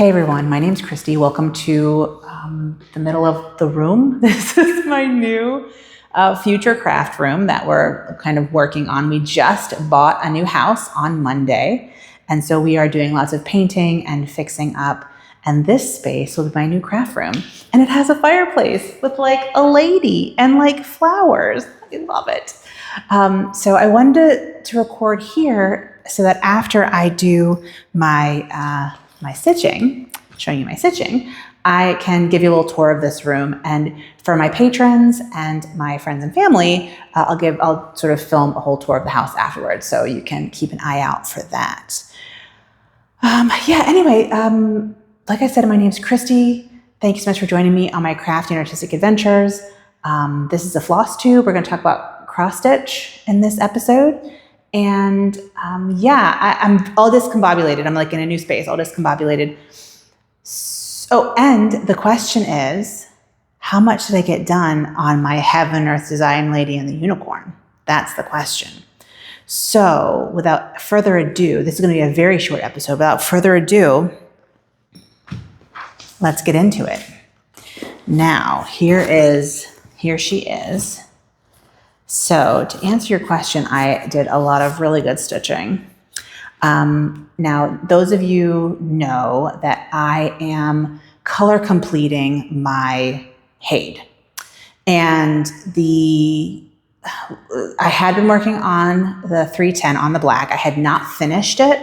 Hey everyone, my name's Christy. Welcome to the middle of the room. This is my new future craft room that we're kind of working on. We just bought a new house on Monday, and so we are doing lots of painting and fixing up. And this space will be my new craft room. And it has a fireplace with like a lady and like flowers. I love it. So I wanted to record here so that after I do my stitching, showing you my stitching, I can give you a little tour of this room. And for my patrons and my friends and family, I'll sort of film a whole tour of the house afterwards, so you can keep an eye out for that. Like I said, my name's Christy. Thank you so much for joining me on my crafty and artistic adventures. This is a Flosstube. We're going to talk about cross stitch in this episode. And I'm all discombobulated. I'm like in a new space, all discombobulated. So, and the question is, how much did I get done on my Heaven Earth Design Lady and the Unicorn? That's the question. So without further ado, this is going to be a very short episode. Without further ado, let's get into it. Now, here she is. So to answer your question, I did a lot of really good stitching. Now, those of you know that I am color completing my HAED. And I had been working on the 310 on the black. I had not finished it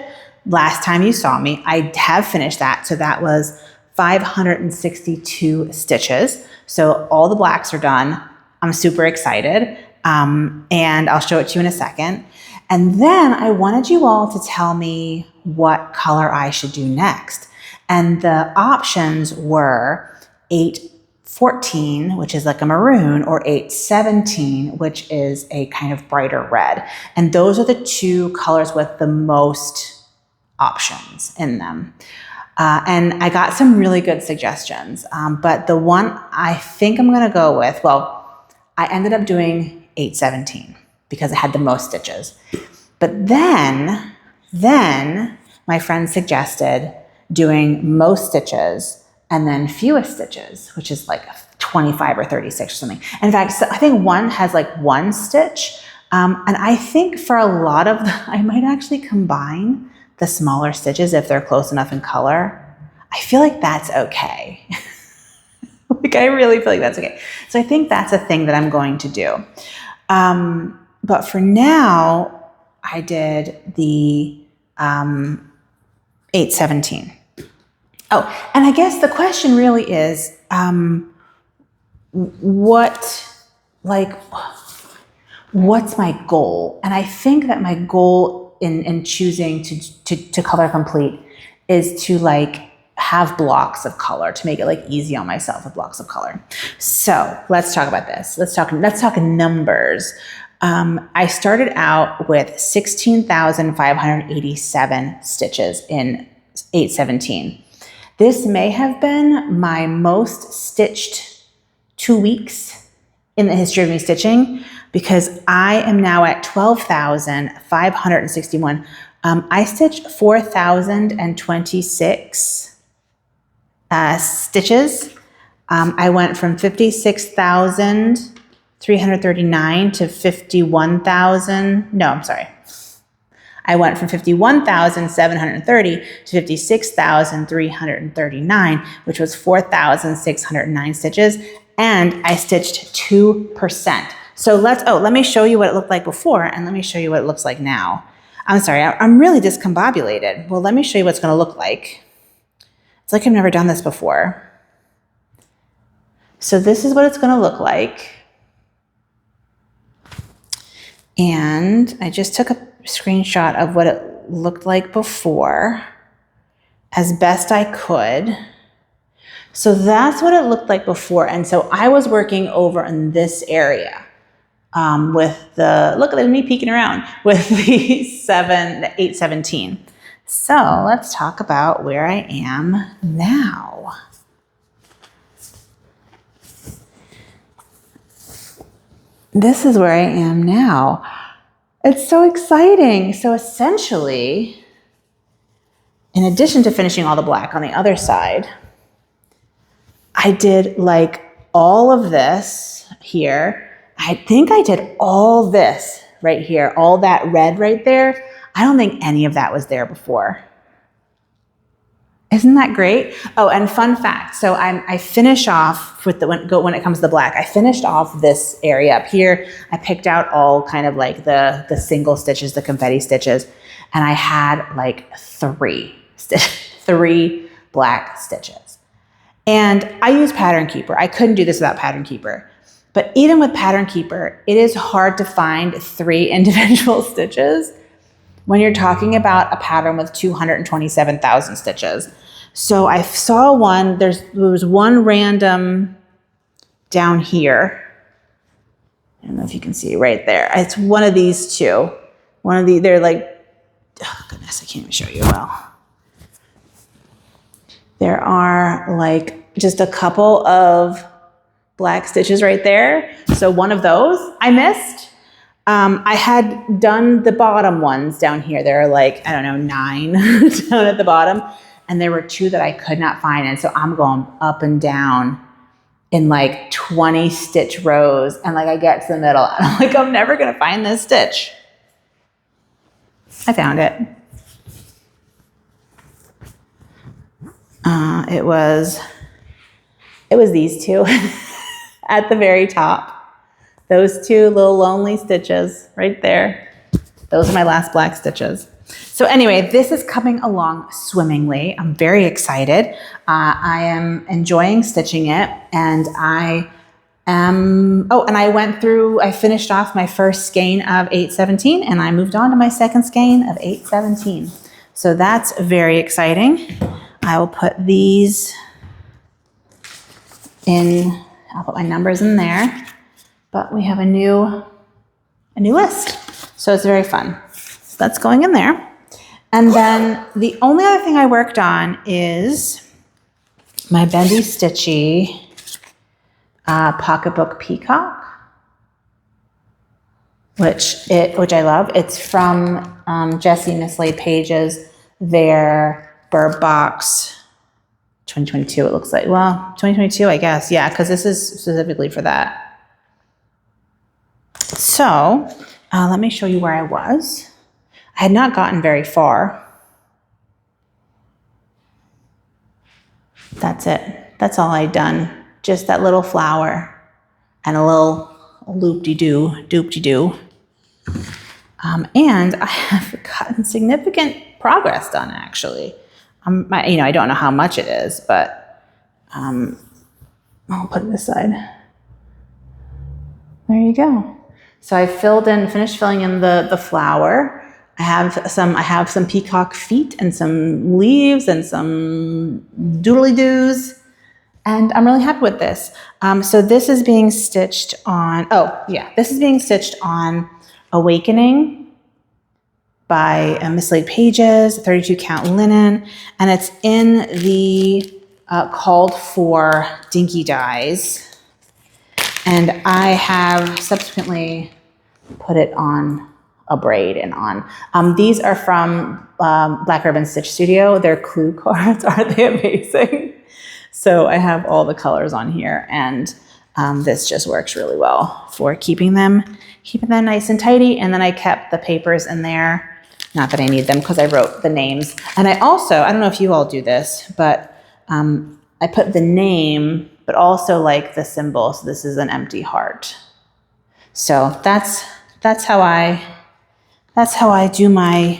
last time you saw me. I have finished that. So that was 562 stitches. So all the blacks are done. I'm super excited. And I'll show it to you in a second. And then I wanted you all to tell me what color I should do next. And the options were 814, which is like a maroon, or 817, which is a kind of brighter red. And those are the two colors with the most options in them. And I got some really good suggestions. But the one I think I'm going to go with, I ended up doing 817 because it had the most stitches. But then my friend suggested doing most stitches and then fewest stitches, which is like 25 or 36 or something. In fact, I think one has like one stitch. And I think for a lot of I might actually combine the smaller stitches if they're close enough in color. I feel like that's okay. Like I really feel like that's okay. So I think that's a thing that I'm going to do. But for now, I did the 817. Oh, and I guess the question really is, what's my goal? And I think that my goal in choosing to color complete is to like have blocks of color, to make it like easy on myself with blocks of color. So let's talk about this. Let's talk numbers. I started out with 16,587 stitches in 817. This may have been my most stitched 2 weeks in the history of me stitching, because I am now at 12,561. I stitched 4,026 stitches. I went from 56,339 to 51,000. No, I'm sorry. I went from 51,730 to 56,339, which was 4,609 stitches. And I stitched 2%. So let me show you what it looked like before, and let me show you what it looks like now. I'm sorry, I'm really discombobulated. Well, let me show you what it's going to look like. It's like I've never done this before. So this is what it's going to look like. And I just took a screenshot of what it looked like before as best I could. So that's what it looked like before. And so I was working over in this area with look at me peeking around with the 817. So let's talk about where I am now. This is where I am now. It's so exciting. So essentially, in addition to finishing all the black on the other side, I did like all of this here. I think I did all this right here, all that red right there. I don't think any of that was there before. Isn't that great? Oh, and fun fact. So I finish off with when it comes to the black, I finished off this area up here. I picked out all kind of like the single stitches, the confetti stitches, and I had like three black stitches. And I use Pattern Keeper. I couldn't do this without Pattern Keeper. But even with Pattern Keeper, it is hard to find 3 individual stitches when you're talking about a pattern with 227,000 stitches. So I saw one, there was one random down here. I don't know if you can see right there. It's one of these two. They're like, oh goodness, I can't even show you well. There are like just a couple of black stitches right there. So one of those I missed. I had done the bottom ones down here. There are like, I don't know, 9 down at the bottom. And there were 2 that I could not find. And so I'm going up and down in like 20 stitch rows. And like I get to the middle and I'm like, I'm never going to find this stitch. I found it. It was these 2 at the very top. Those 2 little lonely stitches right there. Those are my last black stitches. So anyway, this is coming along swimmingly. I'm very excited. I am enjoying stitching it, and I finished off my first skein of 817, and I moved on to my second skein of 817. So that's very exciting. I will put these in, I'll put my numbers in there. But we have a new list. So it's very fun. So that's going in there. And then the only other thing I worked on is my Bendy Stitchy pocketbook peacock, which I love. It's from Jessie Mislaid Pages, their Burb Box 2022, it looks like. Well, 2022, I guess. Yeah, because this is specifically for that. So let me show you where I was. I had not gotten very far. That's it. That's all I'd done. Just that little flower and a little loop-de-doo. And I have gotten significant progress done, actually. I don't know how much it is, but I'll put it aside. There you go. So I finished filling in the flower. I have some peacock feet and some leaves and some doodly-doos, and I'm really happy with this. So this is being stitched on, this is being stitched on Awakening by Mislaid Pages, 32 count linen, and it's in the called for dinky dyes. And I have subsequently put it on a braid and on. These are from Black Ribbon Stitch Studio. Their clue cards, aren't they amazing? So I have all the colors on here, and this just works really well for keeping them nice and tidy. And then I kept the papers in there. Not that I need them because I wrote the names. And I don't know if you all do this, but I put the name, but also like the symbol. So this is an empty heart. So that's how I do my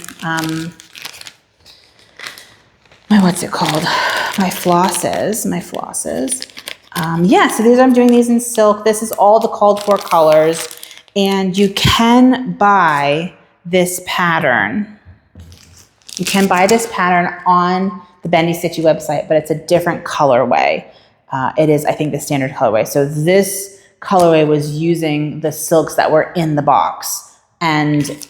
what's it called? My flosses. So I'm doing these in silk. This is all the called for colors, and you can buy this pattern. You can buy this pattern on the Bendy Stitchy website, but it's a different colorway. It is, I think, the standard colorway. So this colorway was using the silks that were in the box, and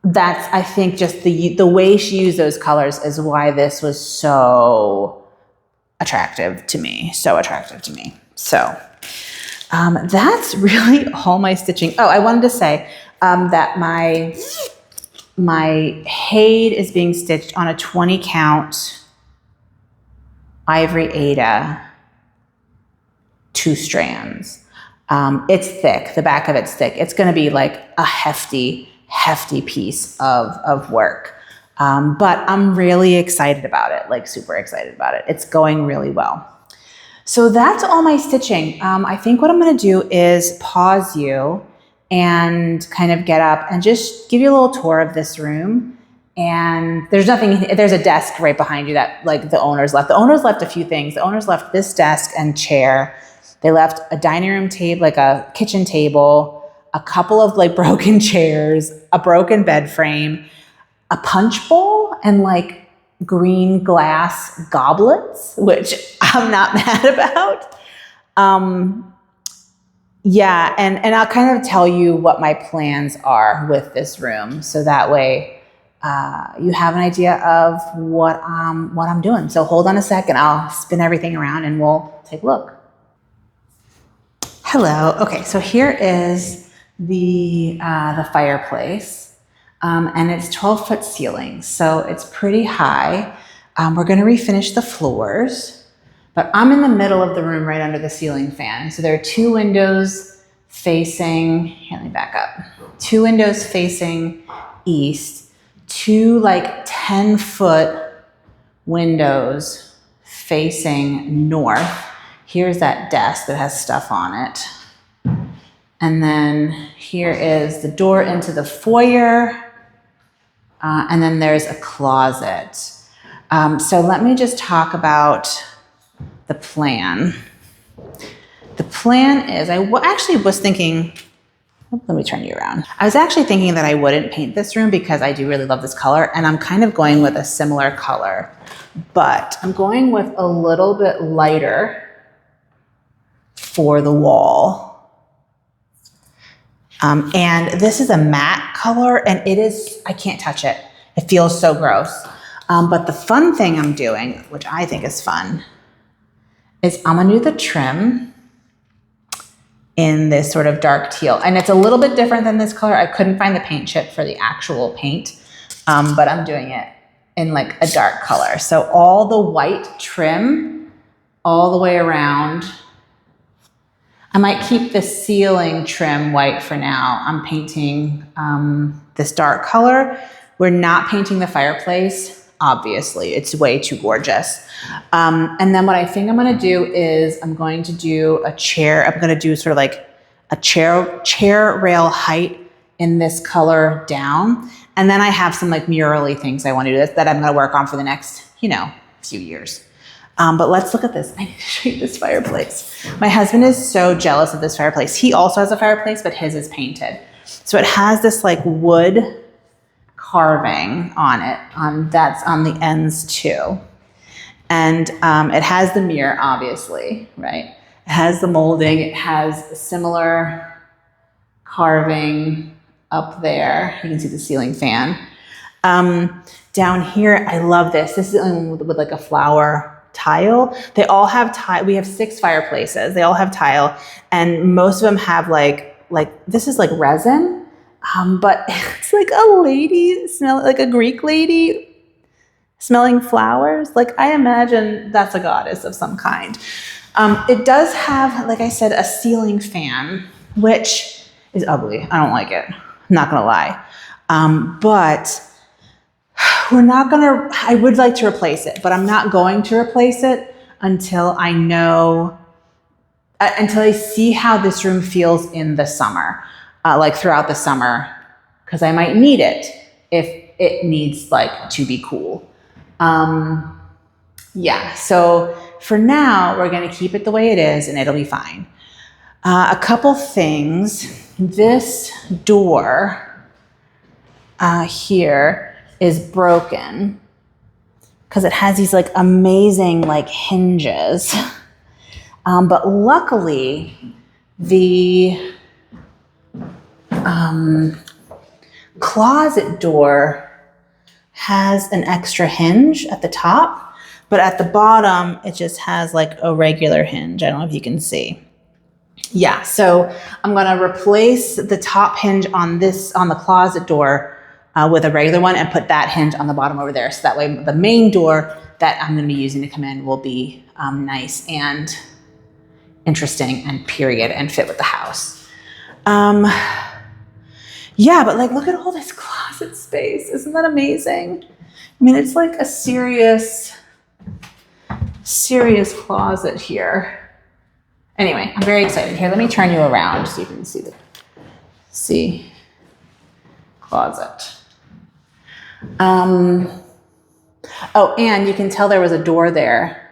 that's, I think, just the way she used those colors is why this was so attractive to me. So that's really all my stitching. Oh, I wanted to say that my HAED is being stitched on a 20 count ivory aida, 2 strands. It's thick, the back of it's thick. It's gonna be like a hefty piece of work. But I'm really excited about it, like super excited about it. It's going really well. So that's all my stitching. I think what I'm gonna do is pause you and kind of get up and just give you a little tour of this room. And there's a desk right behind you that like the owners left. The owners left a few things. The owners left this desk and chair. They left a dining room table, like a kitchen table, a couple of like broken chairs, a broken bed frame, a punch bowl, and like green glass goblets, which I'm not mad about. Yeah, and I'll kind of tell you what my plans are with this room, so that way you have an idea of what I'm doing. So hold on a second, I'll spin everything around and we'll take a look. Hello. Okay, so here is the fireplace. And it's 12-foot ceiling, so it's pretty high. We're gonna refinish the floors, but I'm in the middle of the room right under the ceiling fan. So there are 2 windows facing, here, let me back up. 2 windows facing east, 2 like 10-foot windows facing north. Here's that desk that has stuff on it. And then here is the door into the foyer. And then there's a closet. So let me just talk about the plan. The plan is, I actually was thinking, let me turn you around. I was actually thinking that I wouldn't paint this room because I do really love this color, and I'm kind of going with a similar color, but I'm going with a little bit lighter for the wall. And this is a matte color, and it is, I can't touch it. It feels so gross. But the fun thing I'm doing, which I think is fun, is I'm gonna do the trim in this sort of dark teal. And it's a little bit different than this color. I couldn't find the paint chip for the actual paint, but I'm doing it in like a dark color. So all the white trim all the way around. I might keep the ceiling trim white for now. I'm painting this dark color. We're not painting the fireplace, obviously. It's way too gorgeous. And then what I think I'm gonna do is I'm going to do a chair. I'm gonna do sort of like a chair rail height in this color down. And then I have some like murally things I wanna do that I'm gonna work on for the next, few years. But let's look at this. I need to show you this fireplace. My husband is so jealous of this fireplace. He also has a fireplace, but his is painted. So it has this like wood carving on it. That's on the ends too. And it has the mirror, obviously, right? It has the molding. It has similar carving up there. You can see the ceiling fan. Down here, I love this. This is the only one with like a flower tile. They all have tile. We have 6 fireplaces. They all have tile, and most of them have like this is like resin, but it's like a lady like a Greek lady smelling flowers. Like I imagine that's a goddess of some kind. It does have, like I said, a ceiling fan, which is ugly. I don't like it. I'm not gonna lie, but I would like to replace it, but I'm not going to replace it until I know, until I see how this room feels in the summer, like throughout the summer, because I might need it if it needs like to be cool. Yeah, so for now, we're gonna keep it the way it is and it'll be fine. A couple things. This door here is broken because it has these like amazing like hinges. But luckily the closet door has an extra hinge at the top, but at the bottom it just has like a regular hinge. I don't know if you can see. Yeah, so I'm gonna replace the top hinge on the closet door with a regular one and put that hinge on the bottom over there. So that way the main door that I'm going to be using to come in will be nice and interesting and period and fit with the house. Yeah, but like, look at all this closet space. Isn't that amazing? I mean, it's like a serious closet here. Anyway, I'm very excited. Here, let me turn you around so you can see closet. Oh, and you can tell there was a door there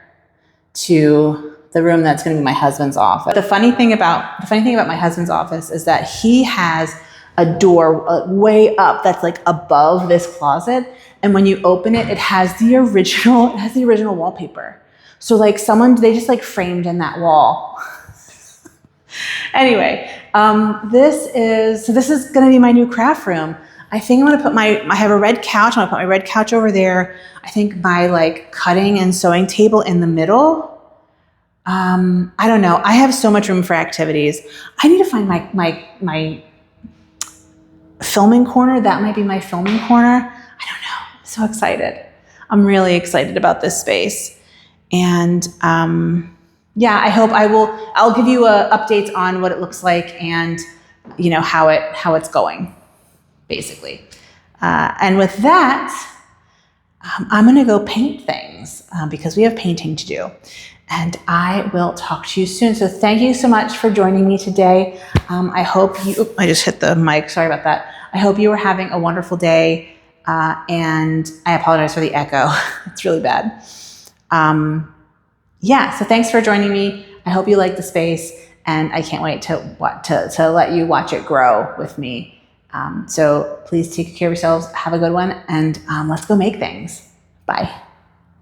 to the room that's going to be my husband's office. The funny thing about my husband's office is that he has a door way up that's like above this closet, and when you open it, it has the original wallpaper. So like they just like framed in that wall. Anyway, this is going to be my new craft room. I think I'm going to put I have a red couch. I'm going to put my red couch over there. I think my like cutting and sewing table in the middle. I don't know. I have so much room for activities. I need to find my filming corner. That might be my filming corner. I don't know. I'm so excited. I'm really excited about this space. And yeah, I hope I'll give you updates on what it looks like and you know how it's going, basically. And with that, I'm gonna go paint things because we have painting to do. And I will talk to you soon. So thank you so much for joining me today. I just hit the mic, sorry about that. I hope you are having a wonderful day. And I apologize for the echo. It's really bad. Yeah, so thanks for joining me. I hope you like the space, and I can't wait to let you watch it grow with me. So please take care of yourselves. Have a good one, and let's go make things. Bye.